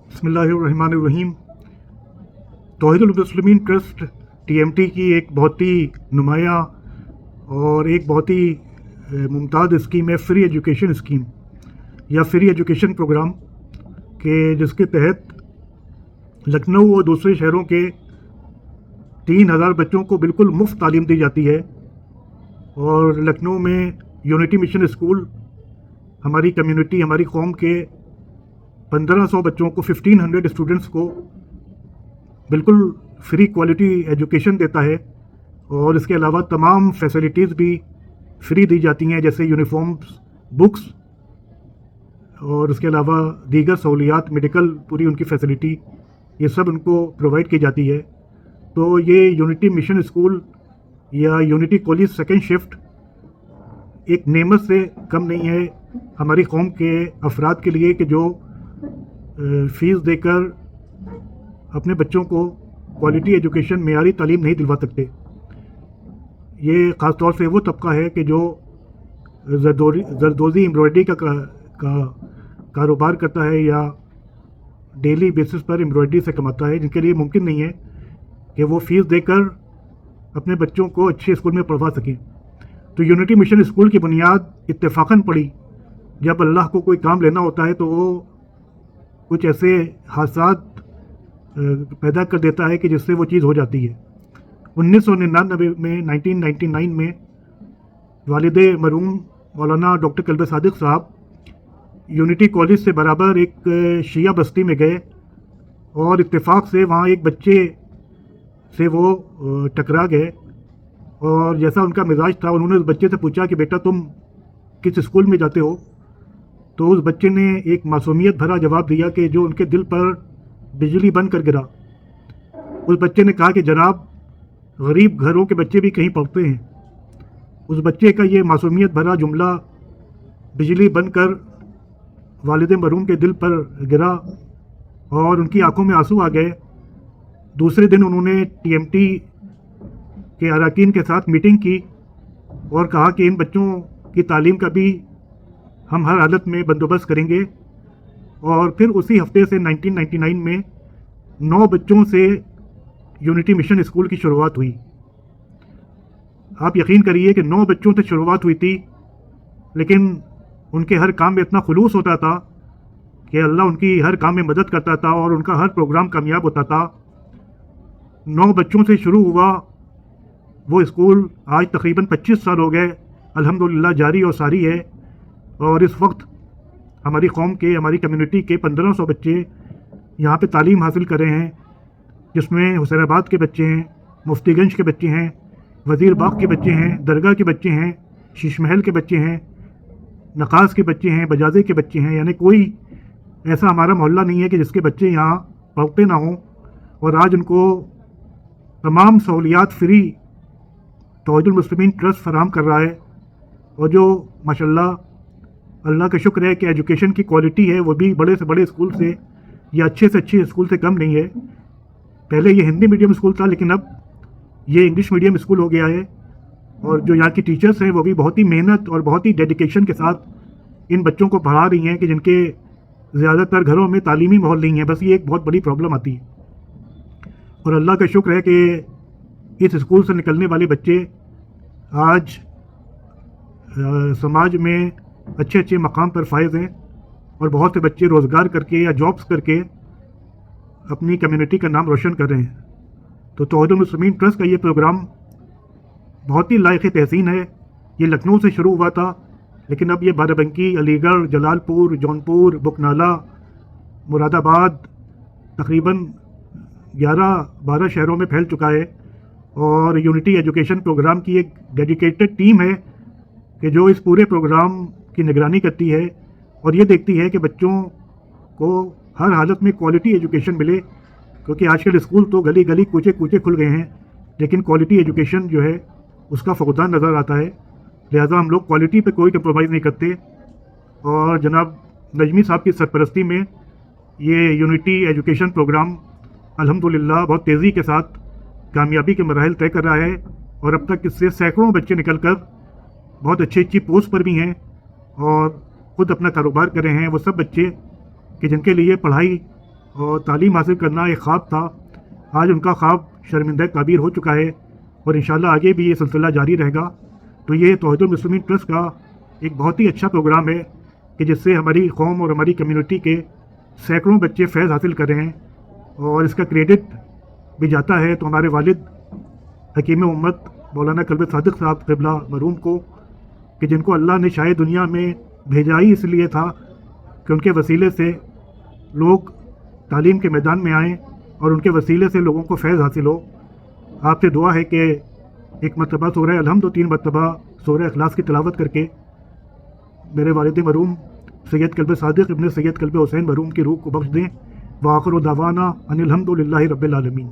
बिस्मिल्लाहिर्रहमानिर्रहीम। तौहीदुल मुस्लिमीन trust TMT की एक बहुत ही नुमाया और एक बहुत ही मुमताज़ स्कीम है फ्री एजुकेशन स्कीम या फ्री एजुकेशन प्रोग्राम के, जिसके तहत लखनऊ और दूसरे शहरों के 3000 बच्चों को बिल्कुल मुफ्त तालीम दी जाती है। और लखनऊ में यूनिटी मिशन स्कूल हमारी कम्युनिटी, हमारी कौम के 1500 बच्चों को, 1500 स्टूडेंट्स को बिल्कुल फ्री क्वालिटी एजुकेशन देता है। और इसके अलावा तमाम फैसिलिटीज़ भी फ्री दी जाती हैं, जैसे यूनिफॉर्म्स, बुक्स और उसके अलावा दीगर सहूलियात, मेडिकल पूरी उनकी फैसिलिटी, ये सब उनको प्रोवाइड की जाती है। तो ये यूनिटी मिशन स्कूल या यूनिटी कॉलेज सेकेंड शिफ्ट एक नेमत से कम नहीं है हमारी कौम के अफराद के लिए कि जो फ़ीस देकर अपने बच्चों को क्वालिटी एजुकेशन, मेयारी तालीम नहीं दिलवा सकते। ये ख़ास तौर से वो तबका है कि जो जरदोज़ी एम्ब्रॉयडरी का कारोबार करता है या डेली बेसिस पर एम्ब्रॉयडरी से कमाता है, जिनके लिए मुमकिन नहीं है कि वो फ़ीस देकर अपने बच्चों को अच्छे स्कूल में पढ़वा सकें। तो यूनिटी मिशन स्कूल की बुनियाद इत्तेफाकन पड़ी। जब अल्लाह को कोई काम लेना होता है तो वो कुछ ऐसे हादसात पैदा कर देता है कि जिससे वो चीज़ हो जाती है। 1999 में वालिद मरहूम मौलाना डॉक्टर कल्ब सादिक साहब यूनिटी कॉलेज से बराबर एक शिया बस्ती में गए और इत्तेफाक से वहाँ एक बच्चे से वो टकरा गए। और जैसा उनका मिजाज था, उन्होंने उस बच्चे से पूछा कि बेटा तुम किस स्कूल में जाते हो? तो उस बच्चे ने एक मासूमियत भरा जवाब दिया कि जो उनके दिल पर बिजली बन कर गिरा। उस बच्चे ने कहा कि जनाब, गरीब घरों के बच्चे भी कहीं पढ़ते हैं। उस बच्चे का ये मासूमियत भरा जुमला बिजली बनकर वालिद मरहूम के दिल पर गिरा और उनकी आंखों में आंसू आ गए। दूसरे दिन उन्होंने TMT के अरकान के साथ मीटिंग की और कहा कि इन बच्चों की तालीम का भी हम हर हालत में बंदोबस्त करेंगे। और फिर उसी हफ्ते से 1999 में 9 बच्चों से यूनिटी मिशन स्कूल की शुरुआत हुई। आप यकीन करिए कि 9 बच्चों से शुरुआत हुई थी, लेकिन उनके हर काम में इतना खुलूस होता था कि अल्लाह उनकी हर काम में मदद करता था और उनका हर प्रोग्राम कामयाब होता था। 9 बच्चों से शुरू हुआ वो स्कूल, आज तकरीबन 25 साल हो गए, अल्हम्दुलिल्लाह जारी और सारी है। और इस वक्त हमारी कौम के, हमारी कम्युनिटी के 1500 बच्चे यहाँ पे तालीम हासिल कर रहे हैं, जिसमें हुसैनाबाद के बच्चे हैं, मुफ्तीगंज के बच्चे हैं, वज़ीर बाग के बच्चे हैं, दरगाह के बच्चे हैं, शीश महल के बच्चे हैं, नकास के बच्चे हैं, बजाजे के बच्चे हैं। यानी कोई ऐसा हमारा मोहल्ला नहीं है कि जिसके बच्चे यहाँ पढ़ते ना हों। और आज उनको तमाम सहूलियात फ्री तौहीदुल मुस्लिमीन ट्रस्ट फराहम कर रहा है। और जो माशाल्लाह अल्लाह का शुक्र है कि एजुकेशन की क्वालिटी है वो भी बड़े से बड़े स्कूल से या अच्छे से अच्छे स्कूल से कम नहीं है। पहले ये हिंदी मीडियम स्कूल था, लेकिन अब ये इंग्लिश मीडियम स्कूल हो गया है। और जो यहाँ की टीचर्स हैं वो भी बहुत ही मेहनत और बहुत ही डेडिकेशन के साथ इन बच्चों को पढ़ा रही हैं कि जिनके ज़्यादातर घरों में तालीमी माहौल नहीं है। बस ये एक बहुत बड़ी प्रॉब्लम आती है। और अल्लाह का शुक्र है कि इस स्कूल से निकलने वाले बच्चे आज समाज में अच्छे अच्छे मकाम पर फायज़ हैं और बहुत से बच्चे रोज़गार करके या जॉब्स करके अपनी कम्युनिटी का नाम रोशन कर रहे हैं। तो तौहीदुल मुस्लिमीन ट्रस्ट का ये प्रोग्राम बहुत ही लायक तहसीन है। ये लखनऊ से शुरू हुआ था, लेकिन अब ये बाराबंकी, अलीगढ़, जलालपुर, जौनपुर, बुकनाला, मुरादाबाद, तकरीबन 11-12 शहरों में फैल चुका है। और यूनिटी एजुकेशन प्रोग्राम की एक डेडिकेटेड टीम है कि जो इस पूरे प्रोग्राम की निगरानी करती है और ये देखती है कि बच्चों को हर हालत में क्वालिटी एजुकेशन मिले। क्योंकि आजकल स्कूल तो गली गली, कूचे कूचे खुल गए हैं, लेकिन क्वालिटी एजुकेशन जो है उसका फक़दान नज़र आता है। लिहाजा हम लोग क्वालिटी पे कोई कंप्रोमाइज़ नहीं करते। और जनाब नजमी साहब की सरपरस्ती में ये यूनिटी एजुकेशन प्रोग्राम अल्हम्दुलिल्लाह बहुत तेज़ी के साथ कामयाबी के मराहिल तय कर रहा है। और अब तक इससे सैकड़ों बच्चे निकल कर बहुत अच्छी अच्छी पोस्ट पर भी हैं और ख़ुद अपना कारोबार कर रहे हैं। वो सब बच्चे कि जिनके लिए पढ़ाई اور تعلیم حاصل کرنا ایک خواب تھا، آج ان کا خواب شرمندہ تعبیر ہو چکا ہے، اور انشاءاللہ آگے بھی یہ سلسلہ جاری رہے گا۔ تو یہ توحید المسلمین ٹرسٹ کا ایک بہت ہی اچھا پروگرام ہے کہ جس سے ہماری قوم اور ہماری کمیونٹی کے سینکڑوں بچے فیض حاصل کر رہے ہیں، اور اس کا کریڈٹ بھی جاتا ہے تو ہمارے والد حکیم امت مولانا قلب صادق صاحب قبلہ مرحوم کو، کہ جن کو اللہ نے شاید دنیا میں بھیجا ہی اس لیے تھا کہ ان کے وسیلے سے لوگ تعلیم کے میدان میں آئیں اور ان کے وسیلے سے لوگوں کو فیض حاصل ہو۔ آپ سے دعا ہے کہ ایک مرتبہ سورہ الحمد و 3 مرتبہ سورہ اخلاص کی تلاوت کر کے میرے والد مرحوم سید قلب صادق ابن سید قلب حسین مرحوم کی روح کو بخش دیں۔ وآخر دعوانا ان الحمد للہ رب العالمین۔